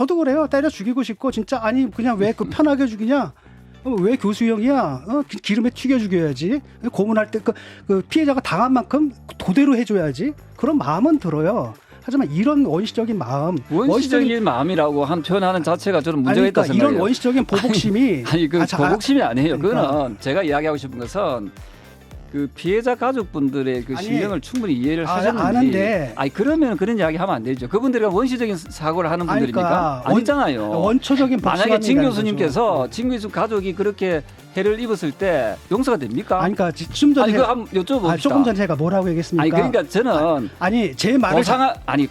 저도 그래요. 때려 죽이고 싶고 진짜 아니 그냥 왜 그 편하게 죽이냐? 왜 교수형이야? 기름에 튀겨 죽여야지. 고문할 때 그 피해자가 당한 만큼 그대로 해줘야지. 그런 마음은 들어요. 하지만 이런 원시적인 마음, 원시적인 마음이라고 한 표현하는 자체가 저는 문제가 있다 그러니까 생각해요. 이런 원시적인 보복심이 아니 그 보복심이 아니에요. 그러니까. 그거는 제가 이야기하고 싶은 것은 그 피해자 가족분들의 그 심령을 충분히 이해를 하셨는지. 아는데. 아니 그러면 그런 이야기 하면 안 되죠. 그분들이 원시적인 사고를 하는 분들입니까? 그러니까 아니잖아요. 원초적인 만약에 진 복수감이라는 교수님께서 거죠. 진 교수 가족이 그렇게 해를 입었을 때 용서가 됩니까? 아니 그러니까 좀 전에 그거 한번 여쭤봅시다. 조금 전에 제가 뭐라고 얘기했습니까? 아니 그러니까 저는 제 말을 보상하 아니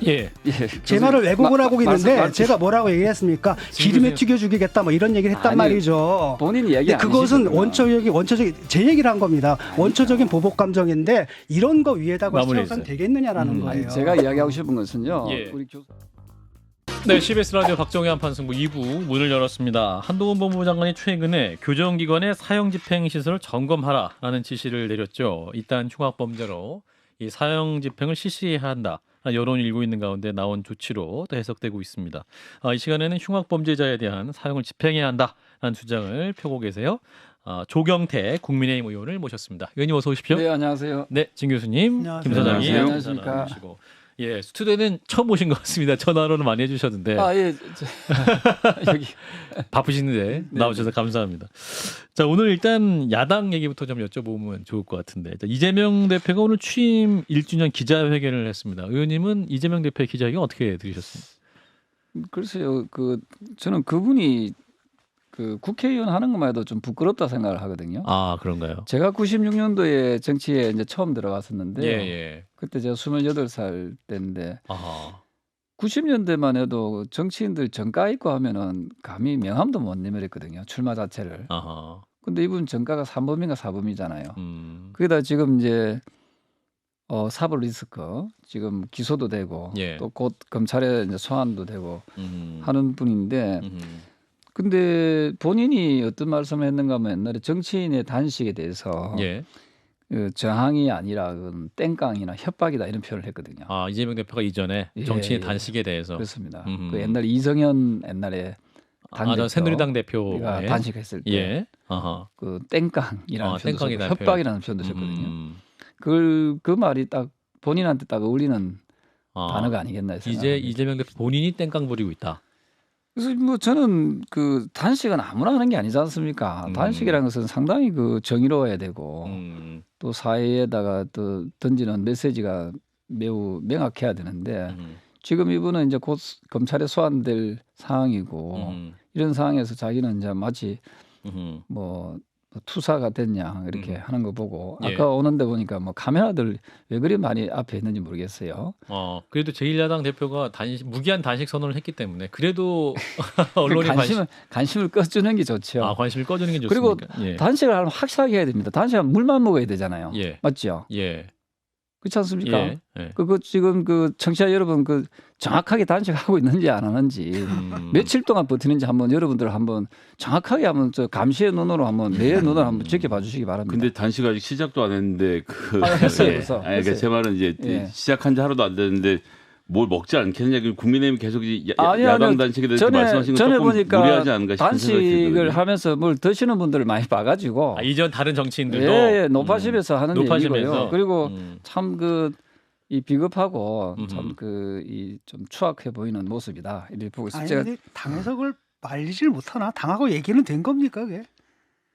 제 말을 왜곡을 하고 있는데 말씀. 제가 뭐라고 얘기했습니까? 기름에 튀겨 죽이겠다 뭐 이런 얘기를 했단 아니, 말이죠. 본인이 얘기 근데 그것은 아니시구나. 원초적인 제 얘기를 한 겁니다. 원초적인 보복 감정인데 이런 거 위에다가 마무리했어요. 치워서는 되겠느냐라는 거예요. 아니, 제가 이야기하고 싶은 것은요. 예. 우리 교수 네, CBS 라디오 박정희 한판승부 2부 문을 열었습니다. 한동훈 법무부 장관이 최근에 교정기관의 사형집행시설을 점검하라라는 지시를 내렸죠. 이딴 흉악범죄로 이 사형집행을 실시해야 한다. 여론이 일고 있는 가운데 나온 조치로 또 해석되고 있습니다. 이 시간에는 흉악범죄자에 대한 사형을 집행해야 한다라는 주장을 펴고 계세요. 조경태 국민의힘 의원을 모셨습니다. 의원님 어서 오십시오. 네, 안녕하세요. 네, 진 교수님, 안녕하세요. 김 사장님, 안녕하십니까. 나와주시고. 예, 스튜디오는 처음 오신 것 같습니다. 전화로는 많이 해주셨는데 예. 여기 바쁘시는데 나오셔서 감사합니다. 자, 오늘 일단 야당 얘기부터 좀 여쭤보면 좋을 것 같은데 이재명 대표가 오늘 취임 1주년 기자회견을 했습니다. 의원님은 이재명 대표의 기자회견 어떻게 들으셨습니까? 글쎄요. 저는 그분이 그 국회의원 하는 것만 해도 좀 부끄럽다 생각을 하거든요. 아, 그런가요? 제가 96년도에 정치에 이제 처음 들어갔었는데 예. 그때 제가 28살 때인데 아하. 90년대만 해도 정치인들 정가 있고 하면은 감히 명함도 못 내밀었거든요. 출마 자체를. 아하. 근데 이분 정가가 3범인가 4범이잖아요. 음. 거기다 지금 이제 사법 리스크 지금 기소도 되고 예. 또 곧 검찰에 이제 소환도 되고 음. 하는 분인데 근데 본인이 어떤 말씀을 했는가 하면 옛날에 정치인의 단식에 대해서 예. 그 저항이 아니라 그건 땡깡이나 협박이다 이런 표현을 했거든요. 아, 이재명 대표가 이전에 예, 정치인 예. 단식에 대해서 그렇습니다. 음흠. 그 옛날 이정현 옛날에 저 새누리당 대표가 단식했을 때 예. 아하. 그 땡깡이라는 표현도 땡깡이라는 썼고 협박이라는 표현도 썼거든요. 그 말이 딱 본인한테 딱 어울리는 단어가 아니겠나 해서 이재명 대표 본인이 땡깡 부리고 있다. 그래서 뭐 저는 그 단식은 아무나 하는 게 아니지 않습니까? 단식이라는 것은 상당히 그 정의로워야 되고 또 사회에다가 또 던지는 메시지가 매우 명확해야 되는데 지금 이분은 이제 곧 검찰에 소환될 상황이고 이런 상황에서 자기는 이제 마치 뭐 투사가 됐냐 이렇게 하는 거 보고 예. 아까 오는데 보니까 뭐 카메라들 왜 그리 많이 앞에 있는지 모르겠어요. 그래도 제1야당 대표가 무기한 단식 선언을 했기 때문에 그래도 언론이 관심을 꺼주는 게 좋죠. 관심을 꺼주는 게 좋습니까? 그리고 예. 단식을 하면 확실하게 해야 됩니다. 단식은 물만 먹어야 되잖아요. 예. 맞죠? 예. 그렇지 않습니까? 예. 그거 지금 그 청취자 여러분 그 정확하게 단식하고 있는지 안 하는지 며칠 동안 버티는지 한번 여러분들 한번 정확하게 한번 저 감시의 눈으로 한번 내 눈으로 한번 지켜봐 주시기 바랍니다. 근데 단식 아직 시작도 안 했는데 했어요, 벌써. 아니, 그러니까 했어요. 제 말은 이제 예. 시작한 지 하루도 안 됐는데 뭘 먹지 않겠느냐. 국민의힘 계속 아니요, 야당 단식에 대해서 말씀하신 건 전에 조금 보니까 무리하지 않은가 싶은 생각이 단식을 들거든요. 하면서 뭘 드시는 분들을 많이 봐가지고 이전 다른 정치인들도 예, 노파심에서 하는 노파심에서. 얘기고요. 그리고 참 이 비겁하고 참 이 좀 추악해 보이는 모습이다. 이렇게 보고 있어요. 아니 제가 근데 당에서 그걸 말리질 못하나? 당하고 얘기는 된 겁니까 그게?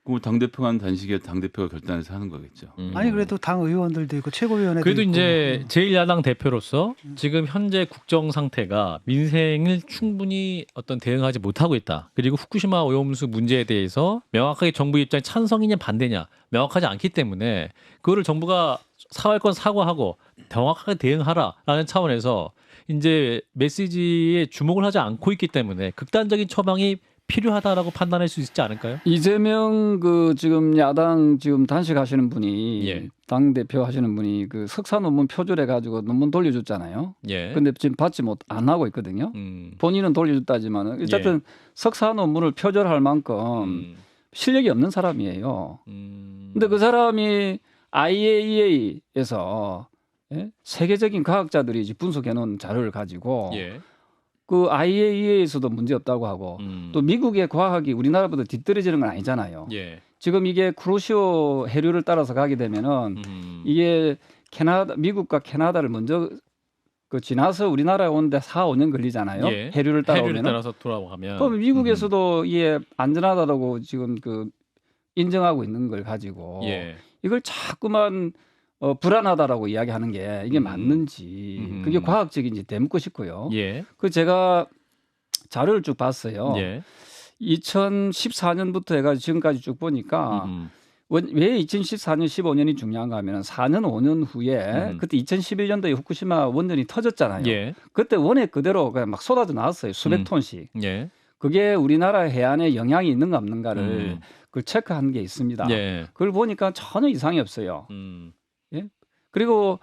그럼 당 대표가 한 단식에 당 대표가 결단해서 하는 거겠죠. 아니 그래도 당 의원들도 있고 최고위원회도 그래도 있고. 이제 제1야당 대표로서 지금 현재 국정 상태가 민생을 충분히 어떤 대응하지 못하고 있다. 그리고 후쿠시마 오염수 문제에 대해서 명확하게 정부 입장이 찬성이냐 반대냐 명확하지 않기 때문에 그거를 정부가 사과할 건 사과하고 정확하게 대응하라라는 차원에서 이제 메시지에 주목을 하지 않고 있기 때문에 극단적인 처방이 필요하다라고 판단할 수 있지 않을까요? 이재명 지금 야당 지금 단식하시는 분이 예. 당 대표 하시는 분이 그 석사 논문 표절해 가지고 논문 돌려줬잖아요. 예. 근데 지금 받지 안 하고 있거든요. 본인은 돌려줬다지만 어쨌든 석사 논문을 표절할 만큼 실력이 없는 사람이에요. 근데 그 사람이 IAEA에서 세계적인 과학자들이 분석해 놓은 자료를 가지고 예. 그 IAEA에서도 문제 없다고 하고 또 미국의 과학이 우리나라보다 뒤떨어지는 건 아니잖아요. 예. 지금 이게 쿠로시오 해류를 따라서 가게 되면은 이게 미국과 캐나다를 먼저 그 지나서 우리나라에 오는데 4, 5년 걸리잖아요. 예. 해류를 따라오면. 따라서 돌아가면. 그럼 미국에서도 이게 안전하다고 지금 그 인정하고 있는 걸 가지고 예. 이걸 자꾸만 불안하다라고 이야기하는 게 이게 맞는지 그게 과학적인지 되묻고 싶고요. 예. 그 제가 자료를 쭉 봤어요. 예. 2014년부터 해가지고 지금까지 쭉 보니까 왜 2014년, 15년이 중요한가 하면 4년, 5년 후에 그때 2011년도에 후쿠시마 원전이 터졌잖아요. 예. 그때 원액 그대로 그냥 막 쏟아져 나왔어요. 수백 톤씩. 예. 그게 우리나라 해안에 영향이 있는가 없는가를 그걸 체크한 게 있습니다. 예. 그걸 보니까 전혀 이상이 없어요. 예? 그리고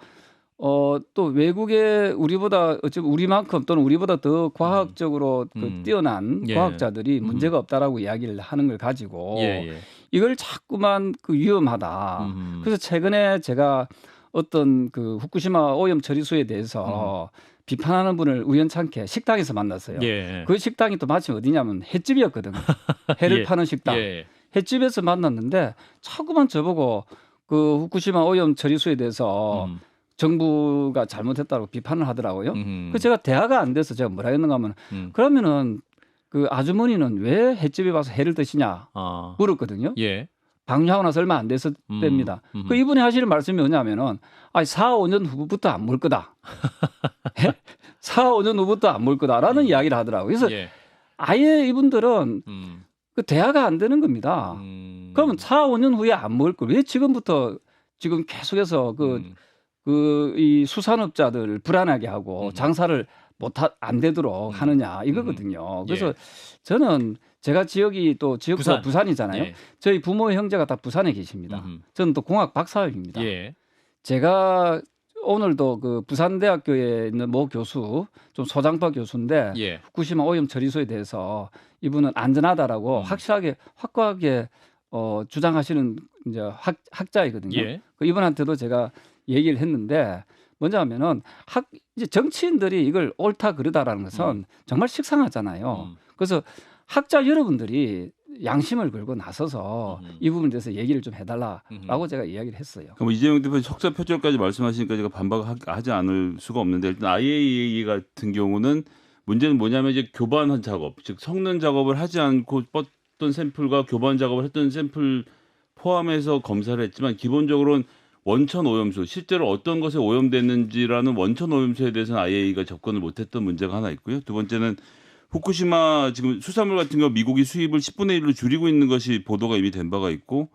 또 외국의 우리보다 어쩌면 우리만큼 또는 우리보다 더 과학적으로 그 뛰어난 예. 과학자들이 문제가 없다라고 이야기를 하는 걸 가지고 예. 이걸 자꾸만 그 위험하다. 그래서 최근에 제가 어떤 그 후쿠시마 오염 처리수에 대해서 비판하는 분을 우연찮게 식당에서 만났어요. 예. 그 식당이 또 마침 어디냐면 횟집이었거든요. 회를 예. 파는 식당. 예. 횟집에서 만났는데 자꾸만 저보고 그 후쿠시마 오염 처리수에 대해서 정부가 잘못했다고 비판을 하더라고요. 그래서 제가 대화가 안 돼서 제가 뭐라 했는가 하면 그러면은 그 아주머니는 왜 횟집에 와서 회를 드시냐 물었거든요. 예. 방류하고 나서 얼마 안 돼서 뗍니다. 그 이분이 하시는 말씀이 뭐냐면은 4, 5년 후부터 안 물 거다. 4, 5년 후부터 안 물 거다라는 이야기를 하더라고요. 그래서 예. 아예 이분들은 그 대화가 안 되는 겁니다. 그러면 4, 5년 후에 안 먹을 걸 왜 지금부터 지금 계속해서 이 수산업자들 불안하게 하고 장사를 안 되도록 하느냐 이거거든요. 그래서 예. 저는 제가 지역이 또 지역구가 부산이잖아요. 예. 저희 부모의 형제가 다 부산에 계십니다. 저는 또 공학 박사입니다. 예. 제가 오늘도 그 부산대학교에 있는 모 교수, 좀 소장파 교수인데 예. 후쿠시마 오염 처리소에 대해서 이분은 안전하다라고 확고하게 주장하시는 이제 학자이거든요. 예. 그 이분한테도 제가 얘기를 했는데 뭐냐면은 이제 정치인들이 이걸 옳다 그르다라는 것은 정말 식상하잖아요. 그래서 학자 여러분들이 양심을 걸고 나서서 이 부분에 대해서 얘기를 좀 해달라라고 제가 이야기를 했어요. 그럼 이재용 대표 석사 표절까지 말씀하시니까 제가 반박하지 않을 수가 없는데 일단 IAEA 같은 경우는 문제는 뭐냐면 이제 교반한 작업, 즉 섞는 작업을 하지 않고 뻗던 샘플과 교반 작업을 했던 샘플 포함해서 검사를 했지만 기본적으로는 원천 오염수, 실제로 어떤 것에 오염됐는지라는 원천 오염수에 대해서는 IAEA가 접근을 못했던 문제가 하나 있고요. 두 번째는 후쿠시마 지금 수산물 같은 경우 미국이 수입을 10분의 1로 줄이고 있는 것이 보도가 이미 된 바가 있고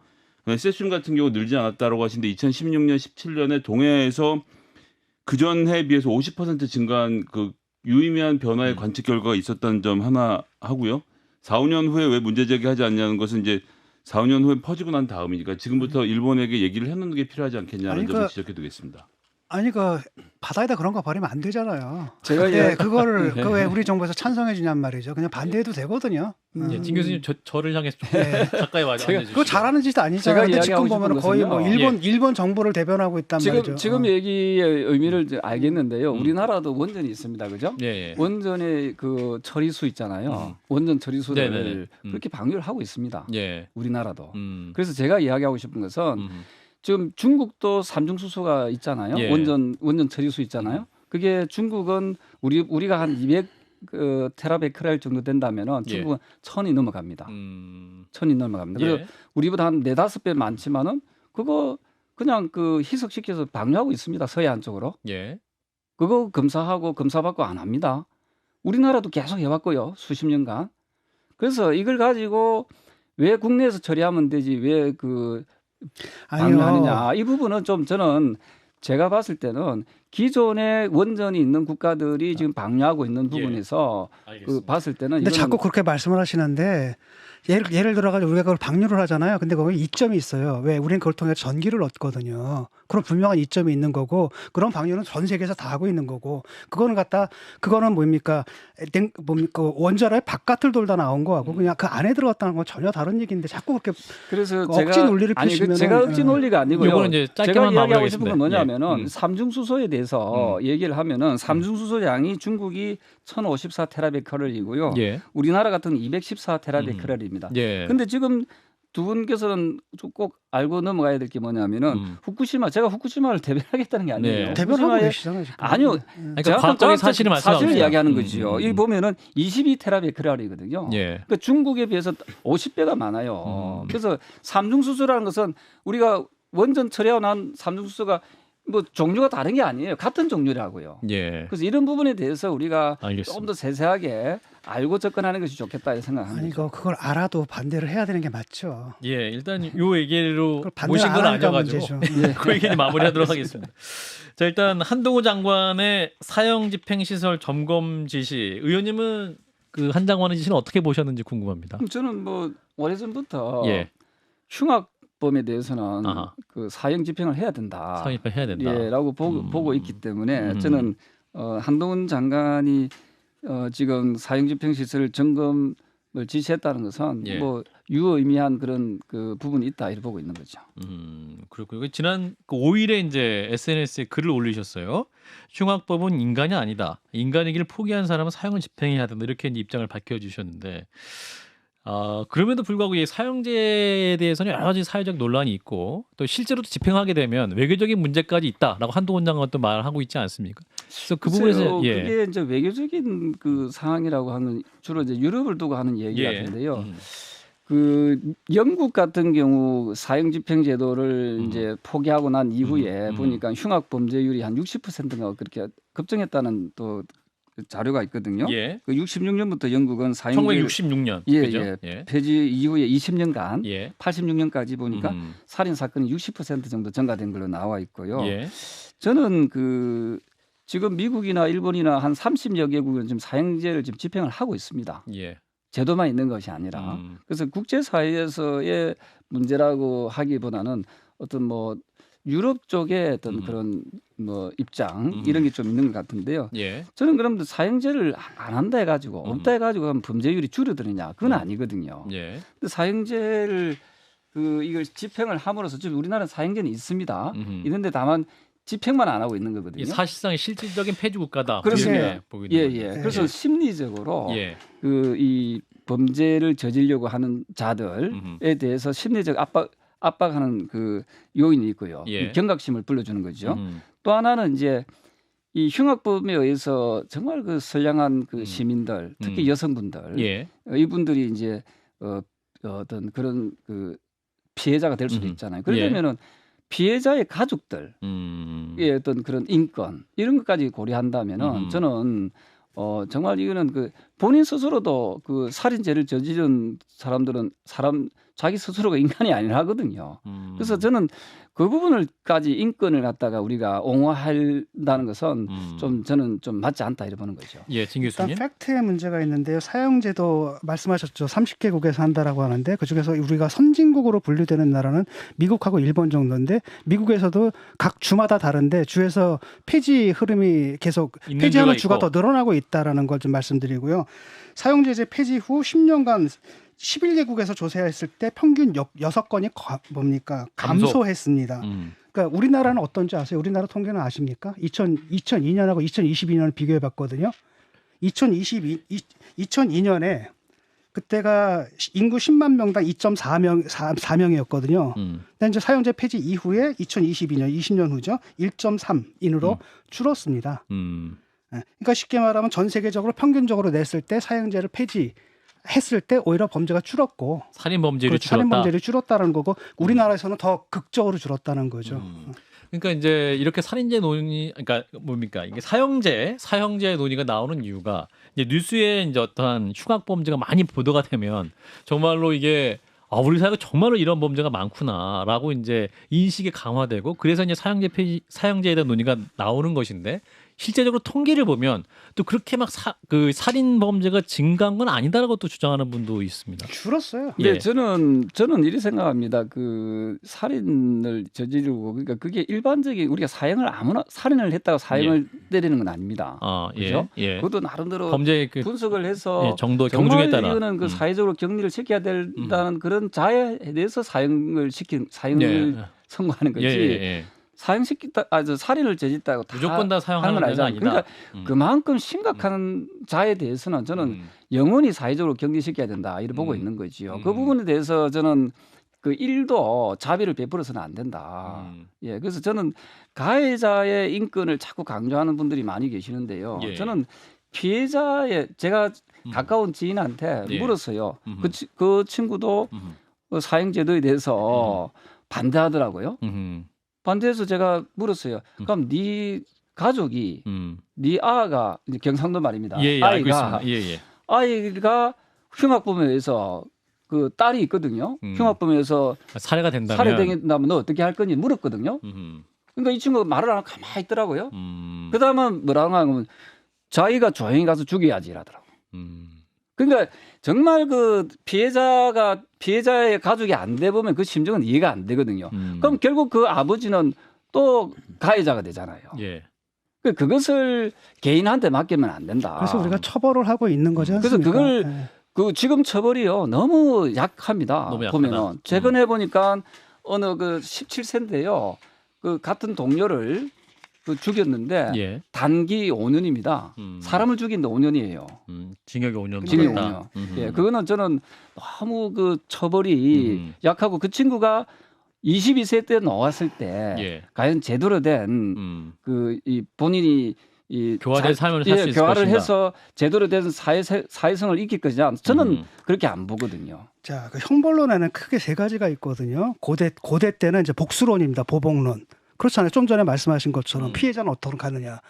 세슘 같은 경우 늘지 않았다라고 하시는데 2016년, 17년에 동해에서 그전해에 비해서 50% 증가한 그 유의미한 변화의 관측 결과가 있었다는 점 하나 하고요. 4, 5년 후에 왜 문제 제기하지 않냐는 것은 이제 4, 5년 후에 퍼지고 난 다음이니까 지금부터 일본에게 얘기를 해놓는 게 필요하지 않겠냐는 점을 지적해두겠습니다. 아니 그 바다에다 그런 거 버리면 안 되잖아요. 제가 근데 그거를 왜 우리 정부에서 찬성해 주냔 말이죠. 그냥 반대해도 되거든요. 예, 진 교수님 저를 향해서 좀 가까이 와주세요. 그거 잘하는 짓 아니잖아요. 근데 지금 보면 거의 뭐 일본 정부를 대변하고 있단 말이죠. 지금 얘기의 의미를 알겠는데요. 우리나라도 원전이 있습니다, 그죠? 예. 원전의 그 처리수 있잖아요. 원전 처리수를 네네. 그렇게 방류를 하고 있습니다. 예. 우리나라도. 그래서 제가 이야기하고 싶은 것은 지금 중국도 삼중수소가 있잖아요. 예. 원전 처리수 있잖아요. 그게 중국은 우리가 한 200 테라베크렐 정도 된다면은 중국은 1000이 넘어갑니다. 1000이 넘어갑니다. 그래서 우리보다 한 4-5배 많지만은 그거 그냥 그 희석시켜서 방류하고 있습니다. 서해안 쪽으로. 예. 그거 검사받고 안 합니다. 우리나라도 계속 해왔고요. 수십 년간. 그래서 이걸 가지고 왜 국내에서 처리하면 되지 왜 그 방류하느냐. 이 부분은 좀 저는 제가 봤을 때는 기존에 원전이 있는 국가들이 지금 방류하고 있는 부분에서 그 봤을 때는 근데 자꾸 그렇게 말씀을 하시는데 예를 들어가지고 우리가 그걸 방류를 하잖아요. 근데 거기 이점이 있어요. 왜 우리는 그걸 통해 전기를 얻거든요. 그런 분명한 이점이 있는 거고 그런 방류는 전 세계에서 다 하고 있는 거고 그거는 뭡니까 원자로의 바깥을 돌다 나온 거하고 그냥 그 안에 들어갔다는 건 전혀 다른 얘기인데 자꾸 그렇게 그래서 억지 논리를 펴시면 제가 억지 논리가 아니고요. 요거는 이제 제가 짧게만 이야기하고 싶은 건 마무리하겠습니다. 뭐냐면은 삼중수소에 대해서 얘기를 하면은 삼중수소량이 중국이 1,054 테라베크럴이고요. 예. 우리나라 같은 214 테라베크럴입니다. 예. 근데 지금 두 분께서는 꼭 알고 넘어가야 될 게 뭐냐면은 후쿠시마, 제가 후쿠시마를 대변하겠다는 게 아니에요. 네. 대변하고 후쿠시마에- 계시잖아요. 지금. 아니요. 그러니까 과학적인 사실을 말씀하고 사실을 있어요. 이야기하는 거죠. 이 보면은 22 테라베크럴이거든요. 예. 그러니까 중국에 비해서 50배가 많아요. 그래서 삼중수소라는 것은 우리가 원전 처리하고 난 삼중수소가 뭐 종류가 다른 게 아니에요. 같은 종류라고요. 예. 그래서 이런 부분에 대해서 우리가 알겠습니다. 조금 더 세세하게 알고 접근하는 것이 좋겠다 이렇게 생각합니다. 아니 그걸 알아도 반대를 해야 되는 게 맞죠. 예, 일단 요 얘기로 그걸 반대를 모신 건 안 하니까 아니어가지고 문제죠. 그 얘기는 마무리하도록 하겠습니다. 자, 일단 한동훈 장관의 사형 집행 시설 점검 지시, 의원님은 그 한 장관의 지시는 어떻게 보셨는지 궁금합니다. 저는 뭐 오래전부터 예, 흉악범에 대해서는 아하. 그 사형 집행을 해야 된다. 사형 집행 해야 된다. 예라고 보고 있기 때문에 저는 한동훈 장관이 지금 사형 집행 시설 점검을 지시했다는 것은 예. 뭐 유의미한 그런 그 부분이 있다 이렇게 보고 있는 거죠. 그렇고요. 지난 그 5일에 이제 SNS에 글을 올리셨어요. 흉악법은 인간이 아니다. 인간이기를 포기한 사람은 사형을 집행해야 된다. 이렇게 이제 입장을 밝혀주셨는데, 그럼에도 불구하고 이 사형제에 대해서는 여러 가지 사회적 논란이 있고 또 실제로 집행하게 되면 외교적인 문제까지 있다라고 한동훈 장관도 말하고 있지 않습니까? 그래서 그 부분에서 글쎄요, 그게 이제 외교적인 그 상황이라고 하는 주로 이제 유럽을 두고 하는 얘기 예. 같은데요. 그 영국 같은 경우 사형 집행 제도를 이제 포기하고 난 이후에 보니까 흉악 범죄율이 한 60%가 그렇게 급증했다는 또 자료가 있거든요. 예. 그 66년부터 영국은 사형제 1966년. 예, 그죠? 예. 예. 폐지 이후에 20년간 예. 86년까지 보니까 살인 사건이 60% 정도 증가된 걸로 나와 있고요. 예. 저는 그 지금 미국이나 일본이나 한 30여 개국은 지금 사형제를 지금 집행을 하고 있습니다. 예. 제도만 있는 것이 아니라 그래서 국제사회에서의 문제라고 하기보다는 어떤 뭐 유럽 쪽의 어떤 그런 뭐 입장 이런 게 좀 있는 것 같은데요. 예. 저는 그럼 사형제를 안 한다 해가지고 없다 해가지고 하면 범죄율이 줄어드느냐 그건 아니거든요. 예. 근데 사형제를 그 이걸 집행을 함으로써 지금 우리나라는 사형제는 있습니다. 있는데 다만 집행만 안 하고 있는 거거든요. 이 사실상 실질적인 폐주 국가다. 그렇죠. 이렇게 보게 예, 되는 예. 거죠. 그래서 심리적으로 예. 그 이 범죄를 저지르려고 하는 자들에 대해서 심리적 압박하는 그 요인이 있고요. 예. 이 경각심을 불러주는 거죠. 또 하나는 이제 이 흉악범에 의해서 정말 그 선량한 그 시민들, 특히 여성분들, 예. 이분들이 이제 어떤 그런 그 피해자가 될 수도 있잖아요. 그러려면은 피해자의 가족들, 의 어떤 그런 인권 이런 것까지 고려한다면은 저는 정말 이거는 그 본인 스스로도 그 살인죄를 저지른 사람들은 자기 스스로가 인간이 아니라거든요. 그래서 저는 그 부분을까지 인권을 갖다가 우리가 옹호한다는 것은 좀 저는 좀 맞지 않다 이렇게 보는 거죠. 예, 진 일단 교수님. 팩트의 문제가 있는데요. 사형제도 말씀하셨죠. 30개국에서 한다라고 하는데 그중에서 우리가 선진국으로 분류되는 나라는 미국하고 일본 정도인데 미국에서도 각 주마다 다른데 주에서 폐지 흐름이 계속 있는 폐지하는 주가 주가 더 늘어나고 있다라는 걸 좀 말씀드리고요. 사형제제 폐지 후 10년간 11개국에서 조사했을 때 평균 6건이 감소했습니다. 그러니까 우리나라는 어떤지 아세요? 우리나라 통계는 아십니까? 2002년하고 2022년을 비교해 봤거든요. 2002년에 그때가 인구 10만 명당 2.4명이었거든요. 근데 이제 사형제 폐지 이후에 2022년, 20년 후죠. 1.3인으로 줄었습니다. 그러니까 쉽게 말하면 전 세계적으로 평균적으로 냈을 때 사형제를 폐지했을 때 오히려 범죄가 줄었고 살인 범죄율이 그렇죠. 줄었다. 살인 범죄율이 줄었다는 거고 우리나라에서는 더 극적으로 줄었다는 거죠. 그러니까 이제 이렇게 살인죄 논의, 그러니까 뭡니까 이게 사형제 논의가 나오는 이유가 이제 뉴스에 이제 어떠한 흉악 범죄가 많이 보도가 되면 정말로 이게 우리 사회가 정말로 이런 범죄가 많구나라고 이제 인식이 강화되고 그래서 이제 사형제에 대한 논의가 나오는 것인데. 실제적으로 통계를 보면 또 그렇게 막 그 살인 범죄가 증가한 건 아니다라고 또 주장하는 분도 있습니다. 줄었어요. 네, 예. 저는 이렇게 생각합니다. 그 살인을 저지르고 그러니까 그게 일반적인 우리가 살인을 했다고 사형을 때리는 건 아닙니다. 그렇죠? 예. 그것도 나름대로 범죄의 그 분석을 해서 정도 정말 경중에 따라 이거는 그 사회적으로 격리를 시켜야 된다는 그런 자해에 대해서 사형을 선고하는 거지. 예. 사형시켰다, 살인을 저질렀다고 무조건 다 사용하는 건 건 아니잖아요. 아니다. 그러니까 그만큼 심각한 자에 대해서는 저는 영원히 사회적으로 격리시켜야 된다 이렇게 보고 있는 거지요. 그 부분에 대해서 저는 그 일도 자비를 베풀어서는 안 된다. 예, 그래서 저는 가해자의 인권을 자꾸 강조하는 분들이 많이 계시는데요. 예. 저는 피해자의 제가 가까운 지인한테 예. 물었어요. 그 친구도 그 사형제도에 대해서 반대하더라고요. 반대해서 제가 물었어요. 그럼 네 가족이 네 아가 이제 경상도 말입니다. 예, 알고 있습니다. 예, 예. 아이가 흉악범에 의해서 그 딸이 있거든요. 흉악범에 의해서 살해가 된다면 살해된다면 너 어떻게 할 거니 물었거든요. 그러니까 이 친구가 말을 안 하고 가만히 있더라고요. 그다음에 뭐라고 하면 자기가 조용히 가서 죽여야지 이러더라고. 그러니까 정말 그 피해자의 가족이 안 돼 보면 그 심정은 이해가 안 되거든요. 그럼 결국 그 아버지는 또 가해자가 되잖아요. 예. 그것을 개인한테 맡기면 안 된다. 그래서 우리가 처벌을 하고 있는 거죠. 그래서 않습니까? 그걸 네. 그 지금 처벌이요 너무 약합니다. 너무 약하다. 보면은 최근에 보니까 어느 그 17세인데요. 그 같은 동료를 그 죽였는데 예. 단기 5년입니다. 사람을 죽인데 5년이에요. 징역이 5년 징역이 받았다. 5년. 예, 그거는 저는 너무 그 처벌이 약하고 그 친구가 22세 때 나왔을 때 예. 과연 제대로 된 그 이 본인이 이 교화된 삶을 살 수 있을 교화를 것인가. 해서 제대로 된 사회성을 익힐 것이냐 저는 그렇게 안 보거든요. 자, 그 형벌론에는 크게 세 가지가 있거든요. 고대 때는 이제 복수론입니다. 보복론. 그렇잖아요. 좀 전에 말씀하신 것처럼 피해자는 어떻게 가느냐.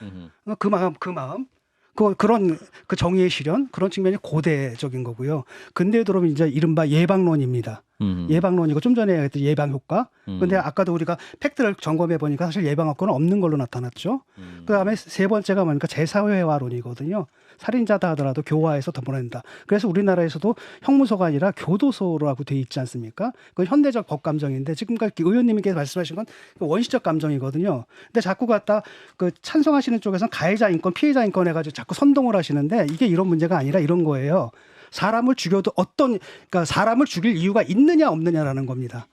그 마음. 그런 그 정의의 실현 그런 측면이 고대적인 거고요. 근대에 들어오면 이제 이른바 예방론입니다. 예방론이고 좀 전에 얘기했던 예방 효과. 근데 아까도 우리가 팩트를 점검해 보니까 사실 예방 효과는 없는 걸로 나타났죠. 그다음에 세 번째가 뭐니까 재사회화론이거든요. 살인자다 하더라도 교화해서 더 보낸다. 그래서 우리나라에서도 형무소가 아니라 교도소라고 돼 있지 않습니까? 그건 현대적 법 감정인데 지금까지 의원님께서 말씀하신 건 원시적 감정이거든요. 근데 자꾸 갖다 그 찬성하시는 쪽에서는 가해자 인권, 피해자 인권 해가지고 자꾸 선동을 하시는데 이게 이런 문제가 아니라 이런 거예요. 사람을 죽여도 그러니까 사람을 죽일 이유가 있느냐 없느냐라는 겁니다.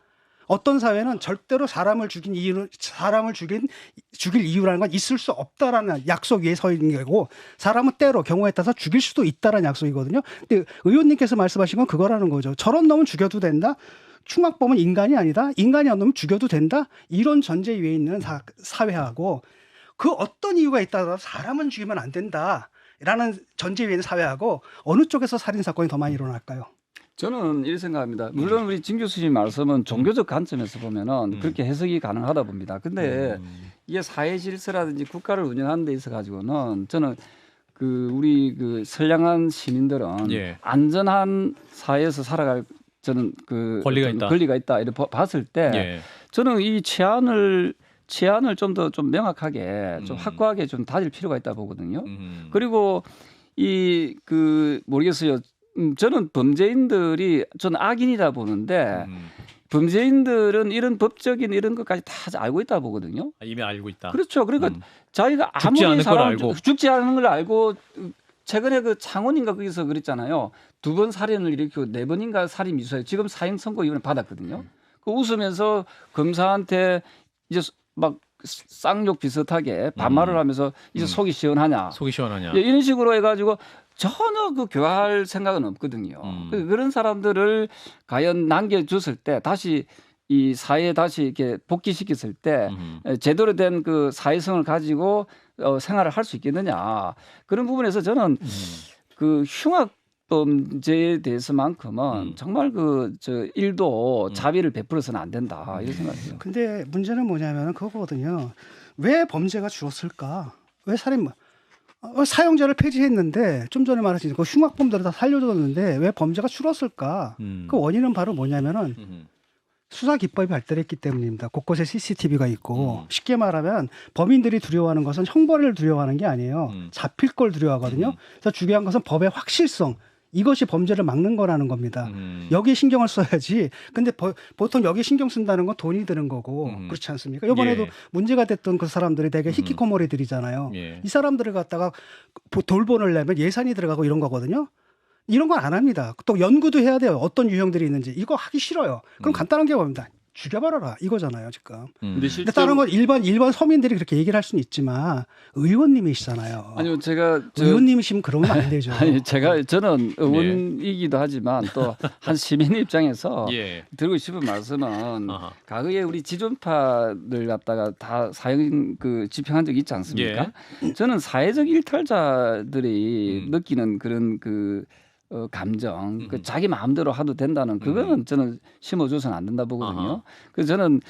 어떤 사회는 절대로 사람을 죽일 이유라는 건 있을 수 없다라는 약속 위에 서 있는 거고 사람은 때로 경우에 따라서 죽일 수도 있다라는 약속이거든요. 근데 의원님께서 말씀하신 건 그거라는 거죠. 저런 놈은 죽여도 된다. 흉악범은 인간이 아니다. 인간이 안 놈은 죽여도 된다. 이런 전제 위에 있는 사회하고 그 어떤 이유가 있다더라도 사람은 죽이면 안 된다라는 전제 위에 있는 사회하고 어느 쪽에서 살인 사건이 더 많이 일어날까요? 저는 이렇게 생각합니다. 물론 우리 진 교수님 말씀은 종교적 관점에서 보면은 그렇게 해석이 가능하다 봅니다. 근데 이게 사회 질서라든지 국가를 운영하는 데 있어 가지고는 저는 그 우리 그 선량한 시민들은 예. 안전한 사회에서 살아갈 저는 그 권리가 있다 이렇게 봤을 때 예. 저는 이 제한을 좀 더 좀 명확하게 좀 확고하게 좀 다질 필요가 있다 보거든요. 그리고 이 그 모르겠어요. 저는 범죄인들이 저는 악인이다 보는데 범죄인들은 이런 법적인 이런 것까지 다 알고 있다 보거든요. 이미 알고 있다. 그렇죠. 그러니까 자기가 죽지 아무리 않을 걸 알고. 죽지 않은 걸 알고 최근에 그 창원인가 거기서 그랬잖아요. 2번 살인을 일으키고 4번인가 살인 미수해 지금 사형 선고 이번에 받았거든요. 그 웃으면서 검사한테 이제 막 쌍욕 비슷하게 반말을 하면서 이제 속이 시원하냐. 속이 시원하냐. 예, 이런 식으로 해가지고 전혀 그 교화할 생각은 없거든요. 그런 사람들을 과연 남겨줬을 때 다시 이 사회에 다시 이렇게 복귀시켰을 때 제대로 된 그 사회성을 가지고 생활을 할 수 있겠느냐. 그런 부분에서 저는 그 흉악범죄에 대해서만큼은 정말 저 일도 자비를 베풀어서는 안 된다. 이런 생각이에요. 근데 문제는 뭐냐면 그거거든요. 왜 범죄가 줄었을까? 왜 사형제를 폐지했는데 좀 전에 말하신 그 흉악범들을 다 살려줬는데 왜 범죄가 줄었을까? 그 원인은 바로 뭐냐면은 수사 기법이 발달했기 때문입니다. 곳곳에 CCTV가 있고 쉽게 말하면 범인들이 두려워하는 것은 형벌을 두려워하는 게 아니에요. 잡힐 걸 두려워하거든요. 그래서 중요한 것은 법의 확실성. 이것이 범죄를 막는 거라는 겁니다. 여기에 신경을 써야지. 근데 보통 여기에 신경 쓴다는 건 돈이 드는 거고 그렇지 않습니까? 이번에도 예. 문제가 됐던 그 사람들이 되게 히키코모리들이잖아요. 예. 이 사람들을 갖다가 돌본을 내면 예산이 들어가고 이런 거거든요. 이런 건 안 합니다. 또 연구도 해야 돼요. 어떤 유형들이 있는지. 이거 하기 싫어요. 그럼 간단한 게 뭡니다. 죽여버려라 이거잖아요 지금. 근데 근데 실제로 다른 건 일반 서민들이 그렇게 얘기를 할 수는 있지만 의원님이시잖아요. 아니요, 제가 의원님이시면 그러면 안 되죠. 아니 저는 의원이기도 하지만 또 한 시민 입장에서 예. 드리고 싶은 말씀은 아하. 과거에 우리 지존파를 갖다가 다 사형 집행한 적이 있지 않습니까? 저는 사회적 일탈자들이 느끼는 그런 감정, 자기 마음대로 하도 된다는 그거는 저는 심어줘서는 안 된다 보거든요. 아하. 그래서 저는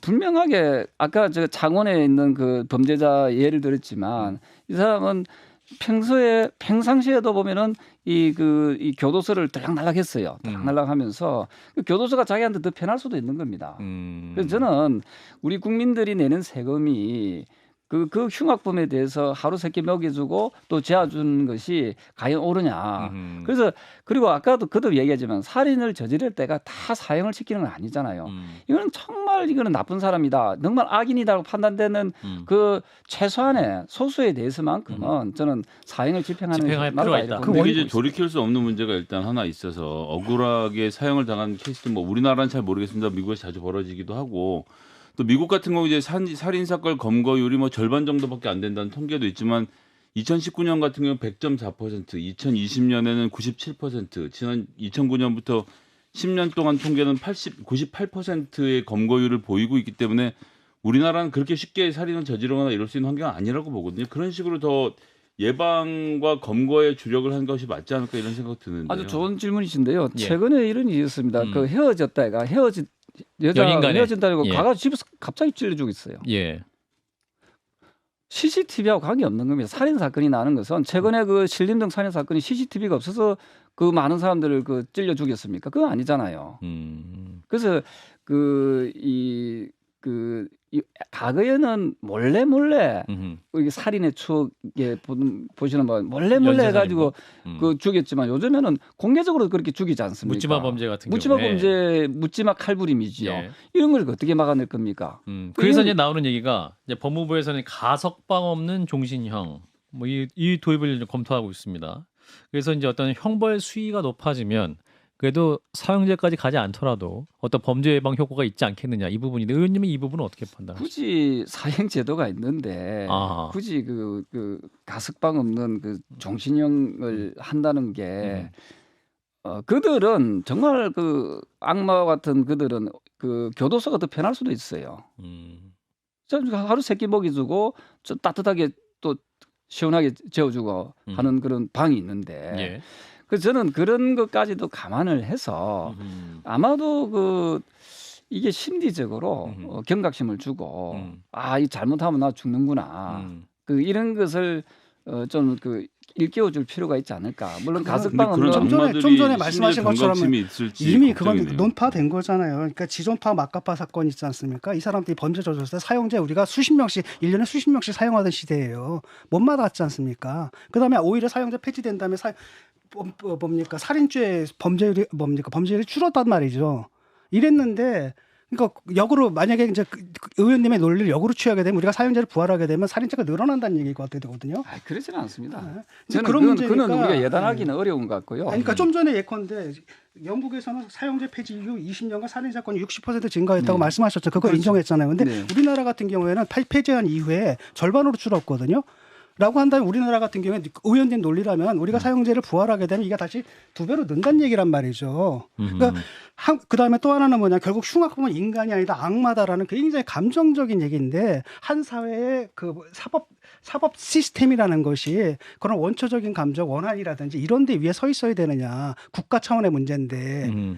분명하게 아까 저 창원에 있는 그 범죄자 예를 들었지만 이 사람은 평상시에도 보면은 이 교도소를 들락날락했어요. 들락날락하면서 그 교도소가 자기한테 더 편할 수도 있는 겁니다. 그래서 저는 우리 국민들이 내는 세금이 그 흉악범에 대해서 하루 세끼 먹여주고 또 재워주는 것이 과연 옳으냐. 그래서 그리고 아까도 그도 얘기하지만 살인을 저지를 때가 다 사형을 시키는 건 아니잖아요. 이거는 정말 이거는 나쁜 사람이다. 정말 악인이다고 판단되는 그 최소한의 소수에 대해서만큼은 저는 사형을 집행할 집행하는 필요가 있다. 그 근데 이제 돌이킬 수 없는 문제가 일단 하나 있어서 억울하게 사형을 당한 케이스도 뭐 우리나라는 잘 모르겠습니다. 미국에서 자주 벌어지기도 하고 또 미국 같은 경우 이제 살인 사건 검거율이 뭐 절반 정도밖에 안 된다는 통계도 있지만 2019년 같은 경우 100.4%, 2020년에는 97%, 지난 2009년부터 10년 동안 통계는 98%의 검거율을 보이고 있기 때문에 우리나라는 그렇게 쉽게 살인을 저지르거나 이럴 수 있는 환경은 아니라고 보거든요. 그런 식으로 더 예방과 검거에 주력을 한 것이 맞지 않을까 이런 생각 드는데요. 아주 좋은 질문이신데요. 예. 최근에 이런 일이 있었습니다. 그 헤어졌다가 여자가 연인간에. 헤어진다고 예. 가가 집에서 갑자기 찔러주고 있어요. 예. CCTV하고 관계 없는 겁니다. 살인 사건이 나는 것은 최근에 그 신림동 살인 사건이 CCTV가 없어서 그 많은 사람들을 찔려 죽였습니까? 그건 아니잖아요. 그래서 이 과거에는 몰래 이게 살인의 추억에 보시는 바 몰래 해가지고 죽였지만 요즘에는 공개적으로 그렇게 죽이지 않습니까? 묻지마 범죄 같은 묻지마 경우에. 범죄, 묻지마 칼부림이지요. 예. 이런 걸 어떻게 막아낼 겁니까? 그래서 이제 나오는 얘기가 이제 법무부에서는 가석방 없는 종신형 뭐 이 도입을 이제 검토하고 있습니다. 그래서 이제 어떤 형벌 수위가 높아지면 그래도 사형제까지 가지 않더라도 어떤 범죄 예방 효과가 있지 않겠느냐 이 부분인데 의원님은 이 부분은 어떻게 판단하세요? 굳이 사형 제도가 있는데 아하. 굳이 그 가석방 없는 그 종신형을 한다는 게 그들은 정말 그 악마 같은 그들은 그 교도소가 더 편할 수도 있어요. 하루 세끼 먹이주고 좀 따뜻하게 또 시원하게 재워주고 하는 그런 방이 있는데 예. 그래서 저는 그런 것까지도 감안을 해서 아마도 이게 심리적으로 경각심을 주고 이 잘못하면 나 죽는구나 이런 것을 좀 일깨워줄 필요가 있지 않을까. 물론 가석방 근데 그런 없는 악마들이 좀 전에 말씀하신 심리적 것처럼 경각심이 있을지 이미 그건 걱정이네요. 논파된 거잖아요. 그러니까 지존파 막가파 사건 있지 않습니까? 이 사람들이 범죄 저질렀을 때 사형제 우리가 수십 명씩 1년에 수십 명씩 사용하던 시대예요. 못마다 같지 않습니까? 그다음에 오히려 사형제 폐지된 다음에 뭡니까 살인죄 범죄율이 줄었단 말이죠. 이랬는데 그러니까 역으로 만약에 이제 의원님의 논리를 역으로 취하게 되면 우리가 사형제를 부활하게 되면 살인죄가 늘어난다는 얘기가 되거든요. 그렇지는 않습니다. 저는 저는 그런 그건 문제니까 우리가 예단하기는 어려운 것 같고요. 그러니까 좀 전에 예컨대 영국에서는 사형제 폐지 이후 20년간 살인 사건이 60% 증가했다고 말씀하셨죠. 그거 그렇죠. 인정했잖아요. 근데 네. 우리나라 같은 경우에는 폐지한 이후에 절반으로 줄었거든요. 라고 한다면 우리나라 같은 경우에 의원님 논리라면 우리가 사형제를 부활하게 되면 이게 다시 2배로 는다는 얘기란 말이죠. 그러니까 그다음에 또 하나는 뭐냐 결국 흉악범은 인간이 아니다 악마다라는 굉장히 감정적인 얘기인데 한 사회의 그 사법 시스템이라는 것이 그런 원초적인 감정 원한이라든지 이런 데 위에 서 있어야 되느냐 국가 차원의 문제인데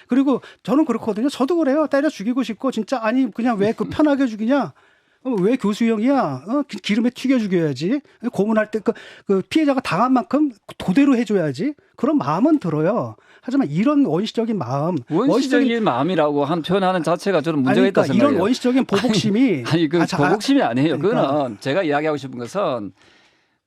그리고 저는 그렇거든요. 저도 그래요. 때려 죽이고 싶고 진짜 아니 그냥 왜 편하게 죽이냐 왜 교수형이야? 기름에 튀겨 죽여야지. 고문할 때 그 피해자가 당한 만큼 그대로 해줘야지. 그런 마음은 들어요. 하지만 이런 원시적인 마음, 원시적인 마음이라고 한 표현하는 자체가 저는 문제가 있다 그러니까 생각해요. 이런 원시적인 보복심이 아니 보복심이 아니에요. 그러니까. 그거는 제가 이야기하고 싶은 것은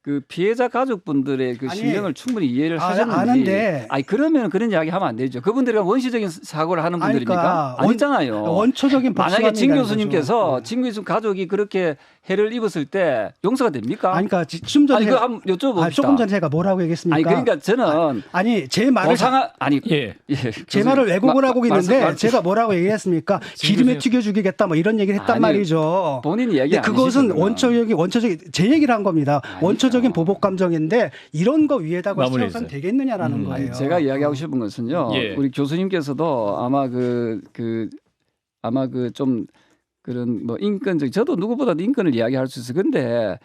그 피해자 가족분들의 그 아니, 심령을 충분히 이해를 하셨는지. 아는데. 아니 그러면 그런 이야기 하면 안 되죠. 그분들이 원시적인 사고를 하는 아니, 분들입니까? 그러니까 아니잖아요. 원초적인 만약에 진 복수감이라는 교수님께서 거죠. 진 교수 가족이 그렇게 해를 입었을 때 용서가 됩니까? 아니 그러니까 좀 전에 아니 그거 한번 여쭤봅시다. 조금 전에 제가 뭐라고 얘기했습니까? 아니 그러니까 저는 아니 제 말을 보상하 아니 예. 예, 제 말을 왜곡을 하고 있는데 말씀- 제가 뭐라고 얘기했습니까? 기름에 튀겨 죽이겠다 뭐 이런 얘기를 했단 아니, 말이죠. 본인이 얘기 근데 그것은 아니시구나. 원초적인 제 얘기를 한 겁니다. 아니죠. 원초적인 보복 감정인데 이런 거 위에다가 마무리해주세요. 시험선 되겠느냐라는 거예요. 아니, 제가 이야기하고 싶은 것은요. 예. 우리 교수님께서도 아마 아마 좀 그런 뭐 인권적 저도 누구보다도 인권을 이야기할 수 있어. 근데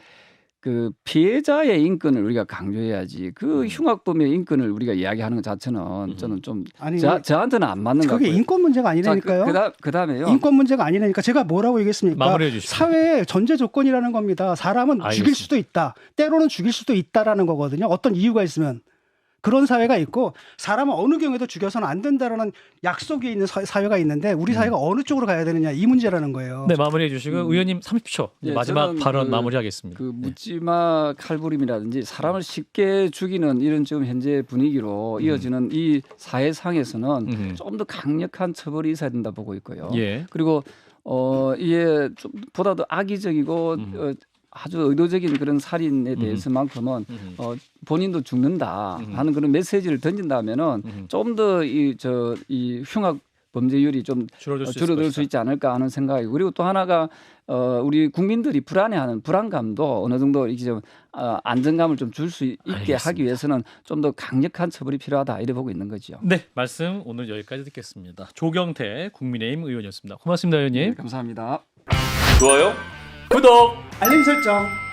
그 피해자의 인권을 우리가 강조해야지 그 흉악범의 인권을 우리가 이야기하는 것 자체는 저는 좀 아니 저한테는 안 맞는 것 그게 같고요. 인권 문제가 아니라니까요. 그다음에요. 인권 문제가 아니라니까 제가 뭐라고 얘기했습니까? 마무리해 주십시오. 사회의 전제 조건이라는 겁니다. 사람은 죽일 알겠습니다. 수도 있다. 때로는 죽일 수도 있다라는 거거든요. 어떤 이유가 있으면. 그런 사회가 있고 사람은 어느 경우에도 죽여서는 안 된다라는 약속이 있는 사회가 있는데 우리 사회가 어느 쪽으로 가야 되느냐 이 문제라는 거예요. 네, 마무리해 주시고 의원님 30초 예, 마지막 저는 발언 마무리하겠습니다. 그 묻지마 칼부림이라든지 사람을 쉽게 죽이는 이런 지금 현재 분위기로 이어지는 이 사회상에서는 좀 더 강력한 처벌이 있어야 된다 보고 있고요. 예. 그리고 이게 좀 보다도 악의적이고 아주 의도적인 그런 살인에 대해서만큼은 본인도 죽는다 하는 그런 메시지를 던진다면은 좀 더 이 흉악 범죄율이 좀 줄어들 수 있지 않을까 하는 생각이고 그리고 또 하나가 우리 국민들이 불안해하는 불안감도 어느 정도 이렇게 좀 안정감을 좀 줄 수 있게 알겠습니다. 하기 위해서는 좀 더 강력한 처벌이 필요하다 이래 보고 있는 거죠. 네, 말씀 오늘 여기까지 듣겠습니다. 조경태 국민의힘 의원이었습니다. 고맙습니다, 의원님. 네, 감사합니다. 좋아요, 구독. 알림 설정.